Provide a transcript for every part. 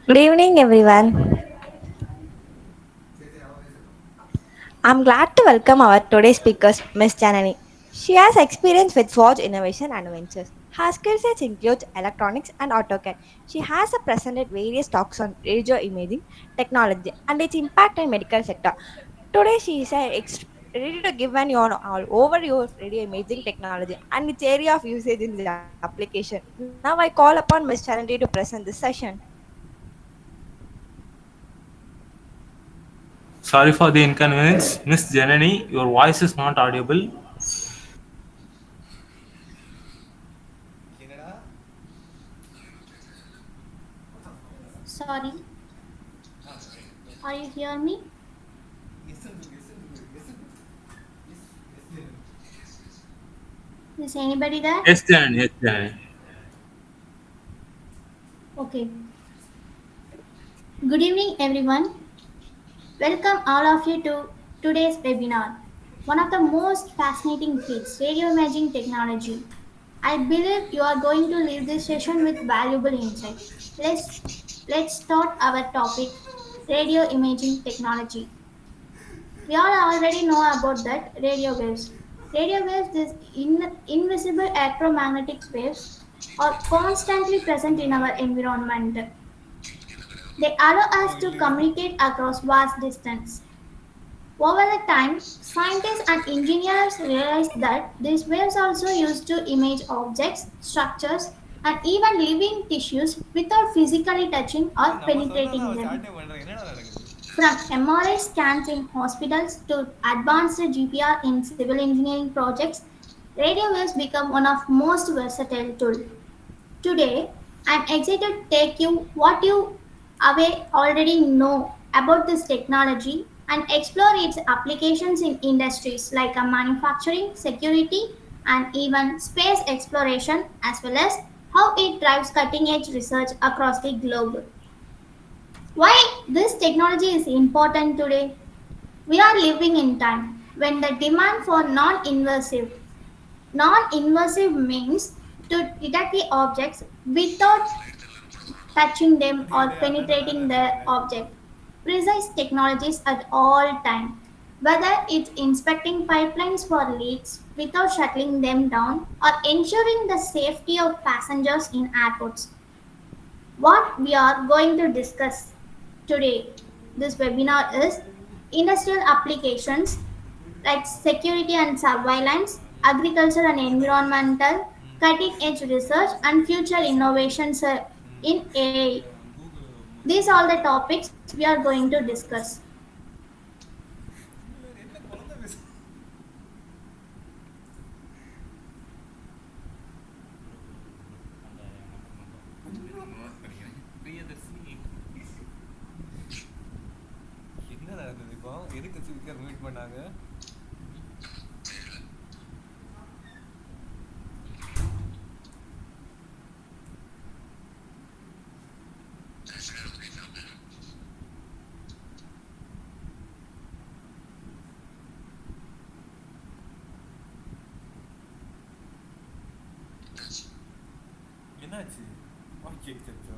Good evening, everyone. I'm glad to welcome our today's speakers, Miss Janani. She has experience with Forge Innovation and Ventures. Her skill sets include electronics and AutoCAD. She has presented various talks on radio imaging technology and its impact in medical sector. Today, she is ready to give an all overview of radio imaging technology and its area of usage in the application. Now, I call upon Miss Janani to present this session. Sorry for the inconvenience. Miss Janani, your voice is not audible. Sorry, are you hear me? Is anybody there? Yes, Janani. Yes, Janani. Okay. Good evening, everyone. Welcome all of you to today's webinar. One of the most fascinating fields, radio imaging technology. I believe you are going to leave this session with valuable insight. Let's let's start our topic, radio imaging technology. We all already know about that radio waves. Radio waves, these invisible electromagnetic waves, are constantly present in our environment. They allow us to communicate across vast distance. Over the time, scientists and engineers realized that these waves also used to image objects, structures, and even living tissues without physically touching or penetrating them. From MRI scans in hospitals to advanced GPR in civil engineering projects, radio waves become one of most versatile tools. Today, I'm excited to take you what you away already know about this technology and explore its applications in industries like manufacturing, security, and even space exploration, as well as how it drives cutting edge research across the globe. Why this technology is important today? We are living in time when the demand for non-invasive means to detect the objects without touching them or penetrating the object. Precise technologies at all time. Whether it's inspecting pipelines for leaks without shutting them down or ensuring the safety of passengers in airports. What we are going to discuss today, this webinar is industrial applications like security and surveillance, agriculture and environmental, cutting edge research, and future innovations in AI. These are the topics we are going to discuss. என்ன நடந்தது இப்போ எதுக்கு speaker mute பண்ணாங்க என்னாச்சு okay சச்சோ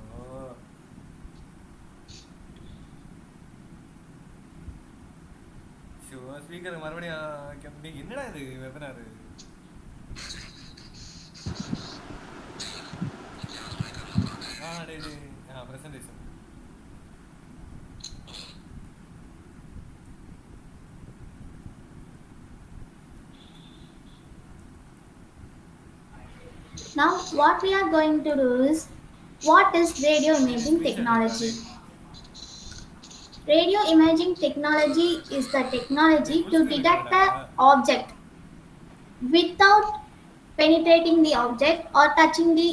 show speaker மறுபடியும் என்னடா இது வெப்பனாரு டே டே presentation Now, what we are going to do is what is radio imaging screenshot எடுக்கலாமே technology? Radio imaging technology is the technology full to screen detect எடுக்கணும்டா an object without penetrating the object or touching the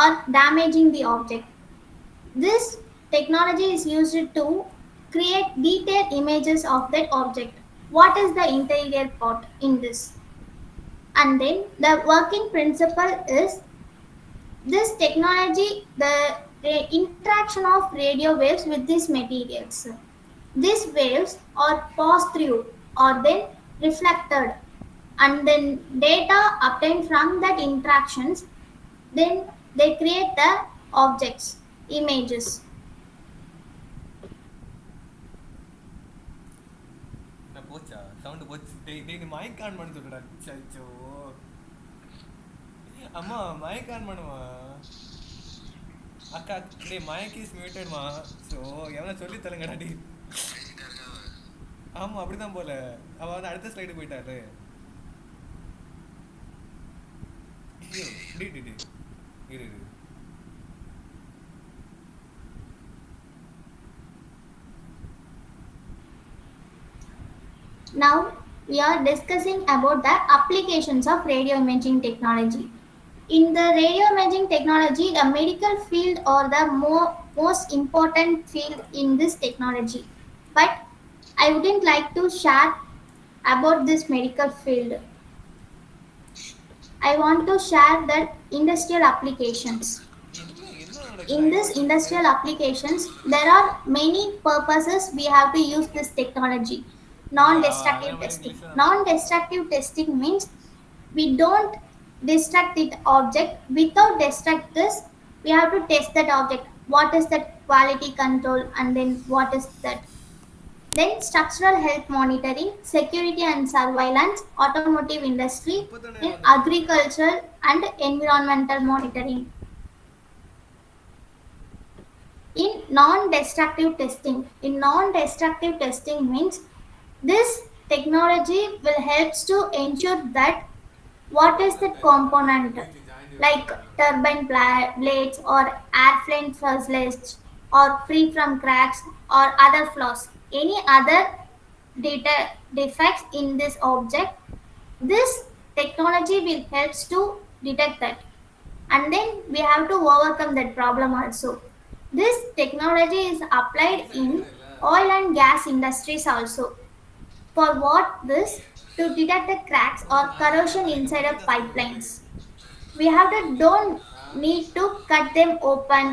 or damaging the object. This technology is used to create detailed images of that object. What is the interior part in this? And then the working principle is this technology, the interaction of radio waves with these materials. These waves are passed through or then reflected, and then data obtained from that interactions, then they create the objects, images. Sound போச்சு. டேய் டேய், நீ mic on பண்ண சொல்லுடா. அச்சோ. அம்மா mic on பண்ணுமா? அக்கா, டேய் மைக் இஸ் மியூட்டட்மா. ஸோ எவனா சொல்லி தரங்கடா டேய். ஆமா அப்படிதான் போல. அவ வந்து அடுத்த ஸ்லைடு போயிட்டாரு. ஐயோ, டி டி டி. இரு இரு. Now we are discussing about the applications of radio imaging technology. In the radio imaging technology, the medical field or the most important field in this technology. But I wouldn't like to share about this medical field. I want to share that industrial applications. என்ன என்ன நடக்குதுடா In இவ்வளோ this சீக்கிரமே? industrial applications, there are many purposes we have to use this technology. இல்ல அவ Non-destructive அதே மாதிரி testing. இங்கிலீஷ்ல தான் சொல்றா. Non-destructive testing means we don't destruct the object. Without destruct this, we have to test that object. What is that quality control, and then what is that? Then structural health monitoring, security and surveillance, automotive industry, இப்பதானே then எல்லாத்தையும் முடிச்ச. agricultural and environmental monitoring. In non-destructive testing means this technology will helps to ensure that what is the component like turbine blades or airframe fuselage or free from cracks or other flaws, any other defects in this object. This technology will helps to detect that, and then we have to overcome that problem also. This technology is applied in oil and gas industries also. For what this? To detect the cracks or corrosion inside of pipelines. We have to don't need to cut them open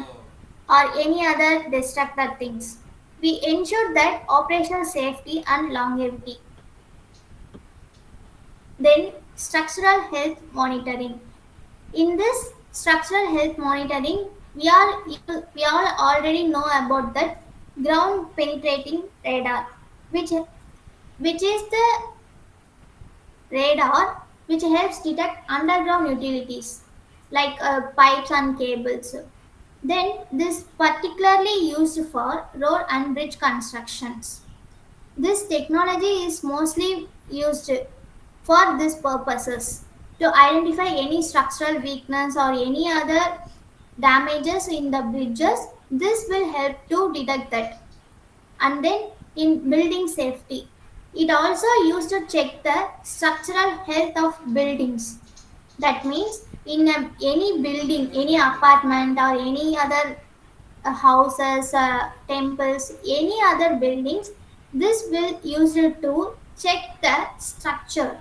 or any other destructive things. We ensure that operational safety and longevity. Then structural health monitoring. In this structural health monitoring, we all already know about that ground penetrating radar, which which is the radar which helps detect underground utilities like pipes and cables. Then this particularly used for road and bridge constructions. This technology is mostly used for these purposes to identify any structural weakness or any other damages in the bridges. This will help to detect that. And then in building safety, it also used to check the structural health of buildings. That means in any building, any apartment or any other houses, temples, any other buildings, this will use it to check the structure.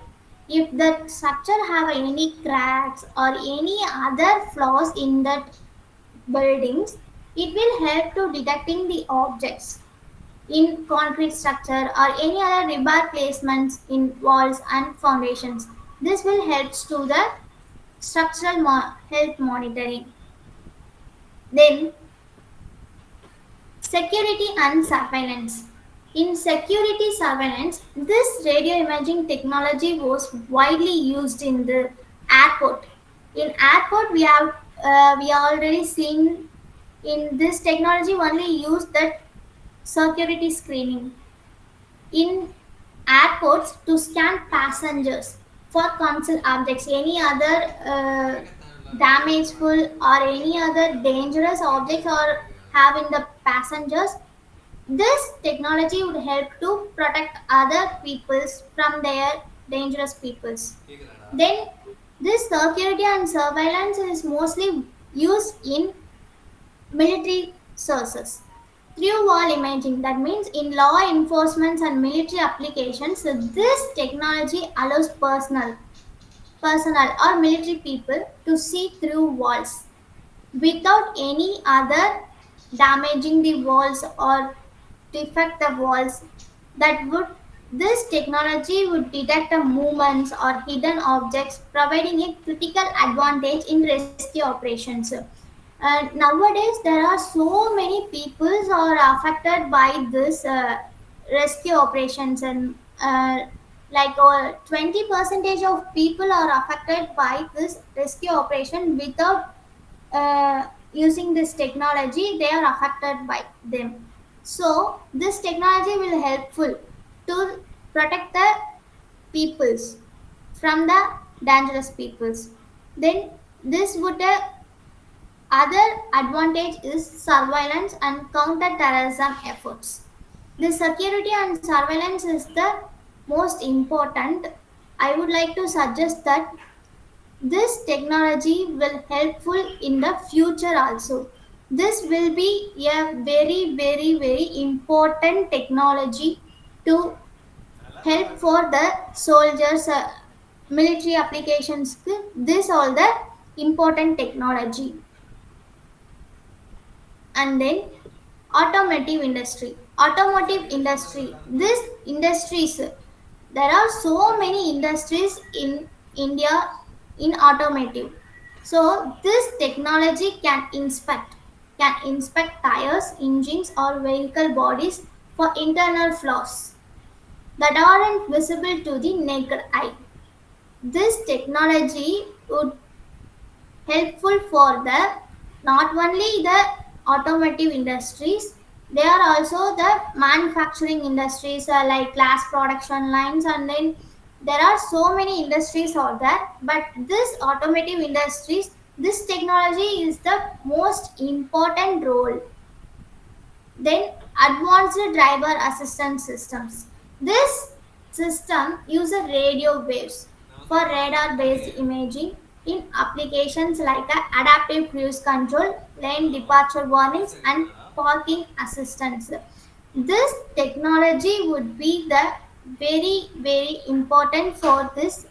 If the structure have any cracks or any other flaws in that buildings, it will help to detecting the objects in concrete structure or any other rebar placements in walls and foundations. This will help to the structural health monitoring. Then security and surveillance. In security surveillance, this radio imaging technology was widely used in the airport. In airport, we already seen in this technology only use that security screening in airports to scan passengers for concealed objects, any other damageful or any other dangerous objects or having the passengers. This technology would help to protect other peoples from their dangerous peoples. Then this security and surveillance is mostly used in military sources. Through wall imaging, that means in law enforcement and military applications, this technology allows personnel or military people to see through walls without any other damaging the walls or defect the walls. That would This technology would detect the movements or hidden objects, providing a critical advantage in rescue operations. And nowadays, there are so many people are affected by this rescue operations, and Like 20 percentage of people are affected by this rescue operation without using this technology. They are affected by them. So this technology will helpful to protect the peoples from the dangerous peoples. Then this would other advantage is surveillance and counter-terrorism efforts. The security and surveillance is the most important. I would like to suggest that this technology will helpful in the future also. This will be a very very very important technology to help for the soldiers, military applications. This all the important technology. And then automotive industry. Automotive industry, this industries, there are so many industries in India in automotive. So this technology can inspect tires, engines or vehicle bodies for internal flaws that aren't visible to the naked eye. This technology would helpful for the not only the automotive industries, they are also the manufacturing industries, like glass production lines. And then there are so many industries out there, but this automotive industries, this technology is the most important role. Then advanced driver assistance systems. This system uses radio waves for radar based imaging in applications like adaptive cruise control, lane departure warnings, and parking assistance. This technology would be the very very important for this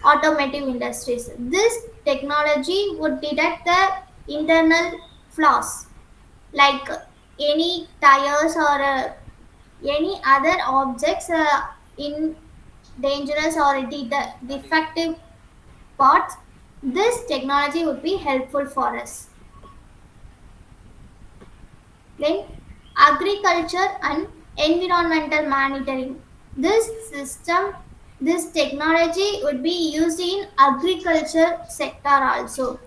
automotive industries. This technology would detect the internal flaws like any tires or any other objects in dangerous or defective parts. This technology would be helpful for us. Then agriculture and environmental monitoring. This system, this technology would be used in agriculture sector also.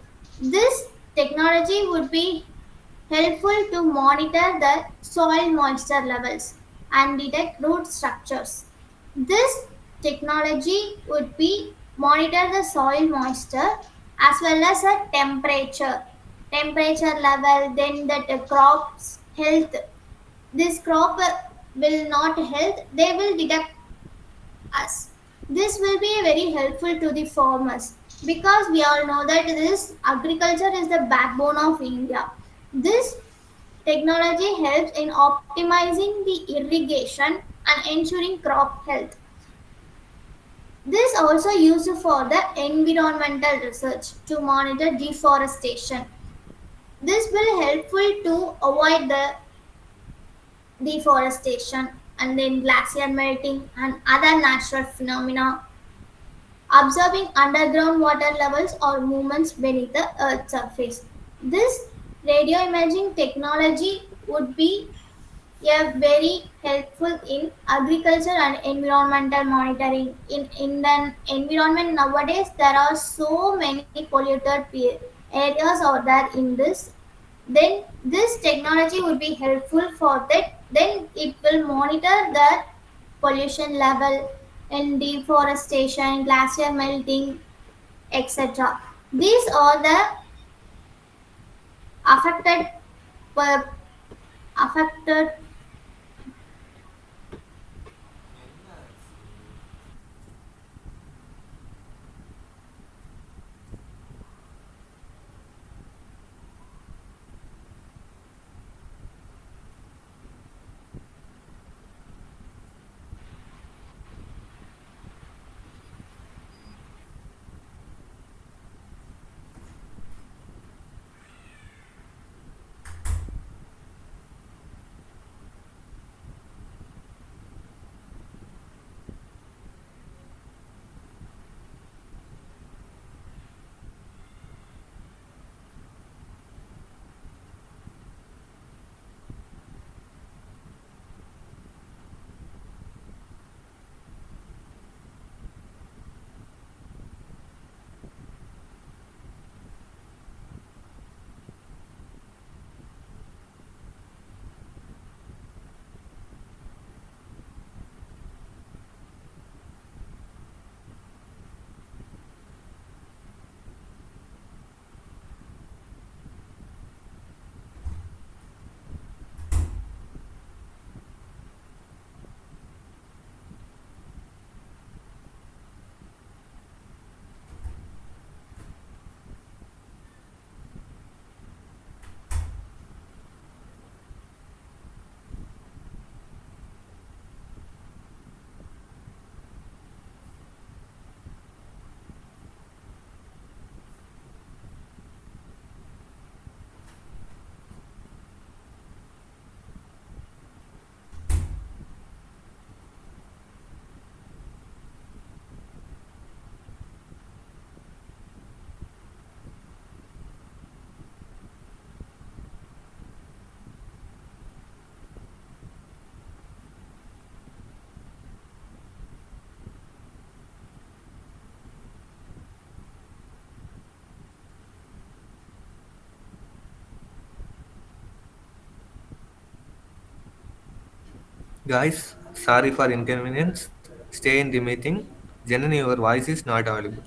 This technology would be helpful to monitor the soil moisture levels and detect root structures. This technology would be monitor the soil moisture as well as a temperature level, then that the crops health. This crop will not health, they will detect us. This will be very helpful to the farmers because we all know that this agriculture is the backbone of India. This technology helps in optimizing the irrigation and ensuring crop health. This also used for the environmental research to monitor deforestation. This will helpful to avoid the deforestation. And then glacier melting and other natural phenomena, observing underground water levels or movements beneath the earth's surface. This radio imaging technology would be very helpful in agriculture and environmental monitoring. In the environment nowadays, there are so many polluted areas out there in this. Then this technology would be helpful for that. Then it will monitor the pollution level and deforestation, glacier melting, etc. These are the affected per, affected. என்னாச்சு? Guys, sorry for inconvenience. Stay in the meeting. Janani, your voice is not audible.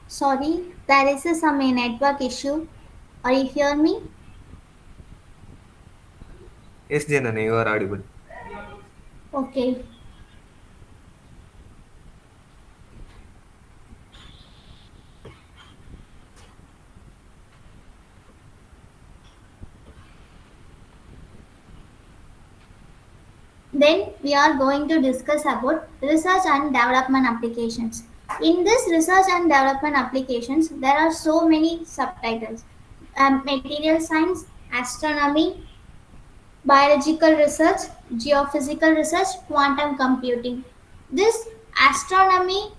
Sorry, there is some network issue. Are you hear me? Yes, Janani, you are audible. Okay. Then we are going to discuss about research and development applications. In this research and development applications, there are so many subtitles. Material science, astronomy, biological research, geophysical research, quantum computing. This astronomy,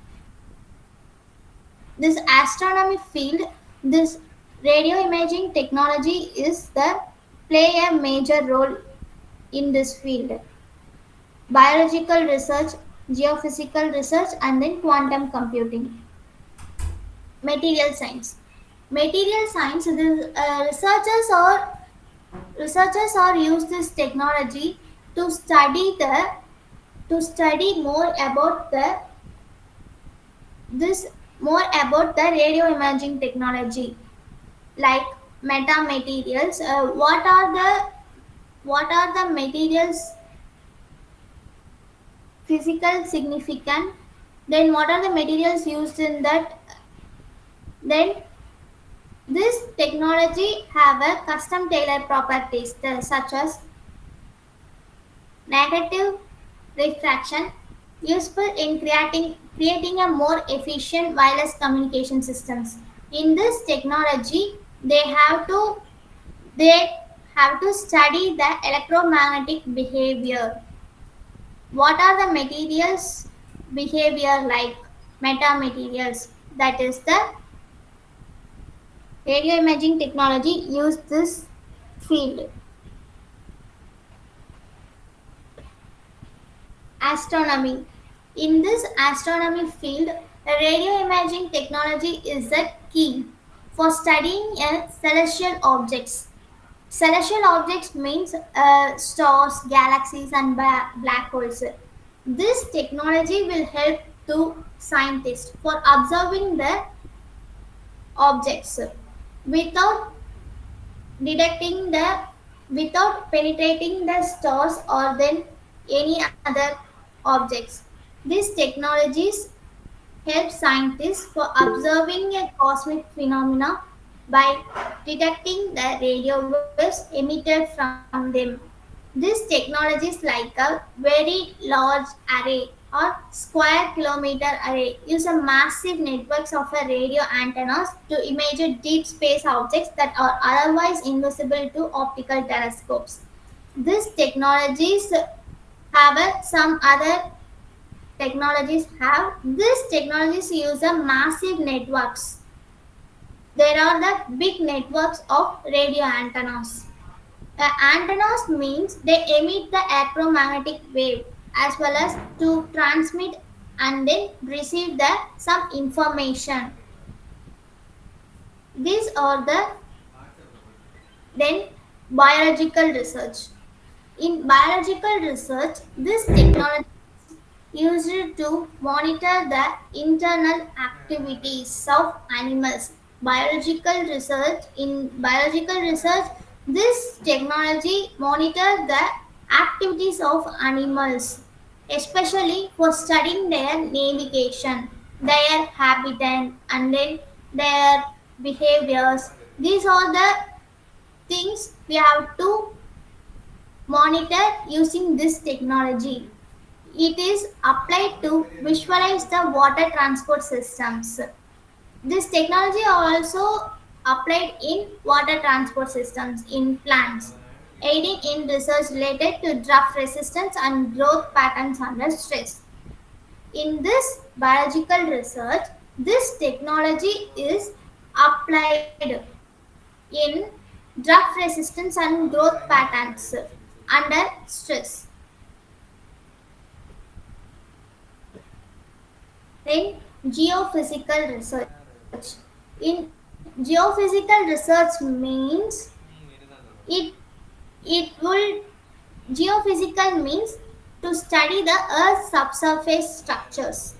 this astronomy field, this radio imaging technology is the play a major role in this field. Biological research, geophysical research, and then quantum computing. Material science. Material science. The researchers are use this technology to study this more about the radio imaging technology, like metamaterials. What are the materials physical significant? Then what are the materials used in that? Then this technology have a custom tailored properties such as negative refraction, useful in creating a more efficient wireless communication systems. In this technology, they have to study the electromagnetic behavior. What are the materials behavior like metamaterials? That is the radio imaging technology use this field. Astronomy. In this astronomy field, radio imaging technology is the key for studying celestial objects. Celestial objects means stars, galaxies, and black holes. This technology will help to scientists for observing the objects without detecting the without penetrating the stars or then any other objects. These technologies help scientists for observing a cosmic phenomena by detecting the radio waves emitted from them. These technologies like a very large array or square kilometer array use a massive networks of a radio antennas to image deep space objects that are otherwise invisible to optical telescopes. These technologies have some other technologies use a massive networks. There are the big networks of radio antennas. The antennas means they emit the electromagnetic wave as well as to transmit and then receive the some information. These are the then biological research. In biological research, this technology used to monitor the internal activities of animals. Biological research, this technology monitor the activities of animals, especially for studying their navigation, their habitat, and then their behaviors. These are the things we have to monitor using this technology. It is applied to visualize the water transport systems. This technology also applied in water transport systems in plants, aiding in research related to drought resistance and growth patterns under stress. In this biological research, this technology is applied in drought resistance and growth patterns under stress. Then geophysical research. In geophysical research means it it will geophysical means to study the earth's subsurface structures.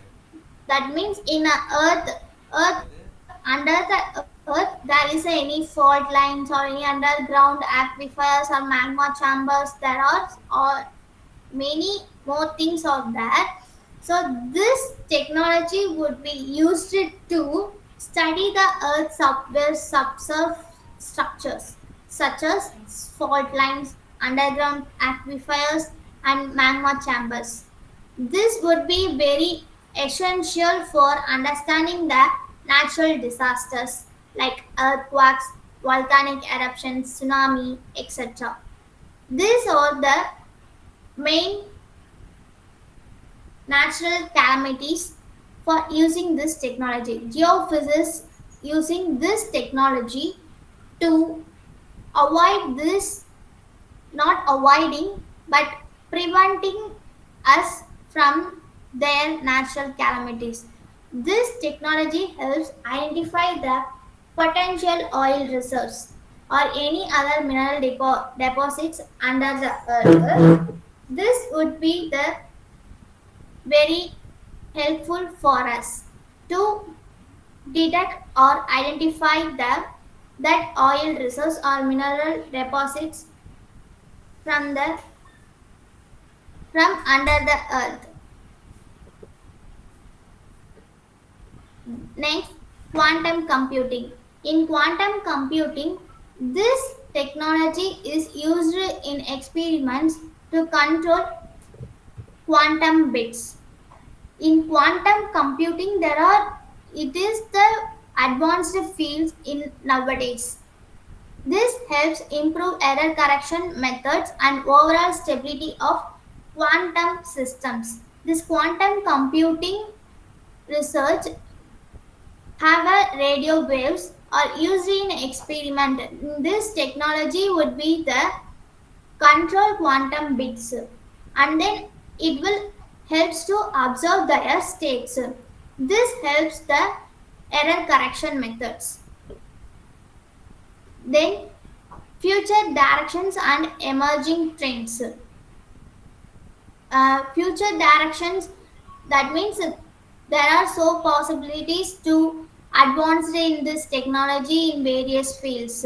That means in a earth under the earth there is any fault lines or any underground aquifers or magma chambers. There are or many more things of that. So this technology would be used to study the earth's subsurface structures such as fault lines, underground aquifers, and magma chambers. This would be very essential for understanding the natural disasters like earthquakes, volcanic eruptions, tsunami, etc. These are the main natural calamities for using this technology. Geophysicists using this technology to avoid this, not avoiding, but preventing us from their natural calamities. This technology helps identify the potential oil reserves or any other mineral deposits under the earth. This would be the very helpful for us to detect or identify that oil reserves or mineral deposits from the from under the earth. Next, quantum computing. In quantum computing, this technology is used in experiments to control quantum bits. In quantum computing, it is the advanced fields in nowadays. This helps improve error correction methods and overall stability of quantum systems. This quantum computing research have a radio waves are used in experiment. This technology would be the control quantum bits, and then it will helps to observe their states. This helps the error correction methods. Then future directions and emerging trends. Future directions, that means there are so possibilities to advance in this technology in various fields.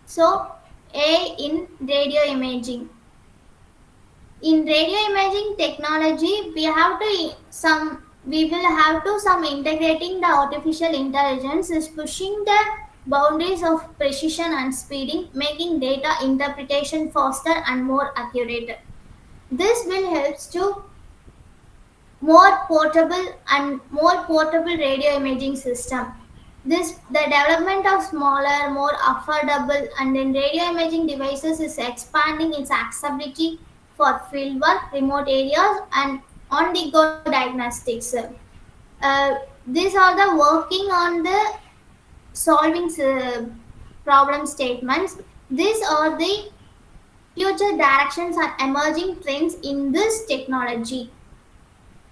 So A in radio imaging. In radio imaging technology, we will have to some integrating the artificial intelligence is pushing the boundaries of precision and speeding, making data interpretation faster and more accurate. This will help to more portable radio imaging system. This the development of smaller, more affordable, and then radio imaging devices is expanding its accessibility for fieldwork, remote areas, and on-the-go diagnostics. These are the working on the solving problem statements. These are the future directions and emerging trends in this technology.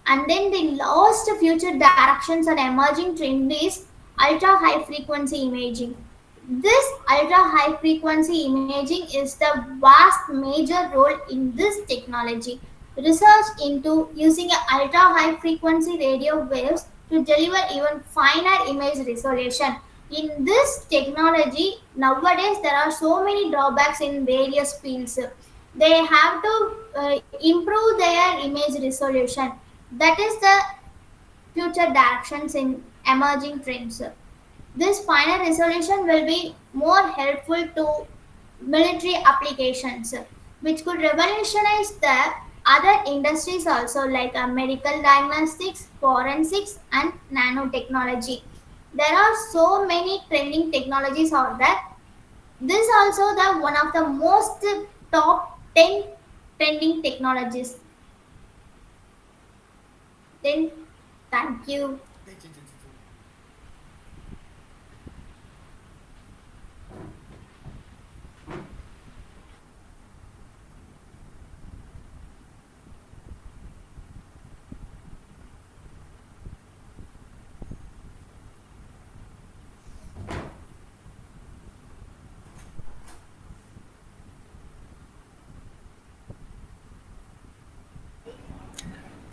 And then the last future directions and emerging trend is ultra high frequency imaging. This ultra high frequency imaging is the vast major role in this technology. Research into using a ultra high frequency radio waves to deliver even finer image resolution. In this technology, nowadays there are so many drawbacks in various fields. They have to improve their image resolution. That is the future directions in emerging trends. This finer resolution will be more helpful to military applications, which could revolutionize the Other industries also like medical diagnostics, forensics, and nanotechnology. There are so many trending technologies out there. This also the one of the most top 10 trending technologies. Then thank you.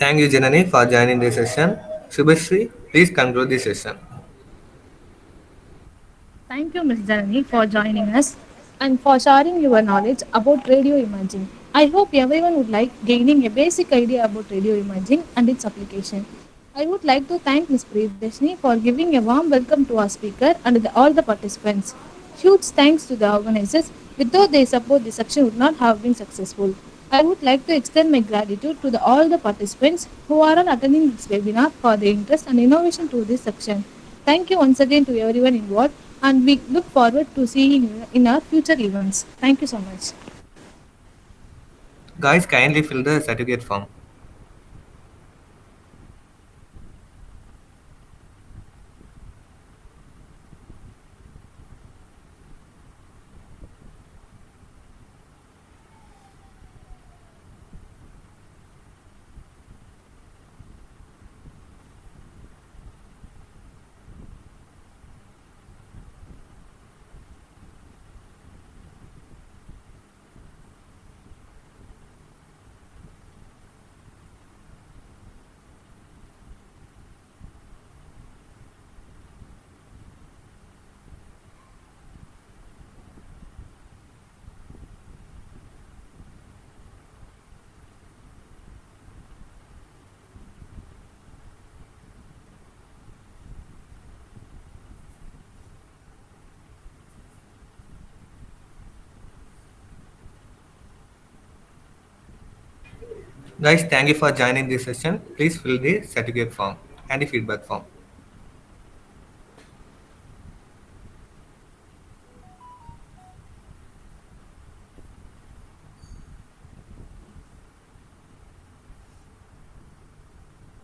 Thank you, Janani, for joining this session. Subhashri, please conclude this session. Thank you, Ms. Janani, for joining us and for sharing your knowledge about radio imaging. I hope everyone would like gaining a basic idea about radio imaging and its application. I would like to thank Ms. Priyadashini for giving a warm welcome to our speaker and all the participants. Huge thanks to the organizers. Without their support, the section would not have been successful. I would like to extend my gratitude to all the participants who are all attending this webinar for their interest and innovation to this section. Thank you once again to everyone involved, and we look forward to seeing you in our future events. Thank you so much. Guys, kindly fill the certificate form. Guys, thank you for joining this session. Please fill the certificate form and the feedback form.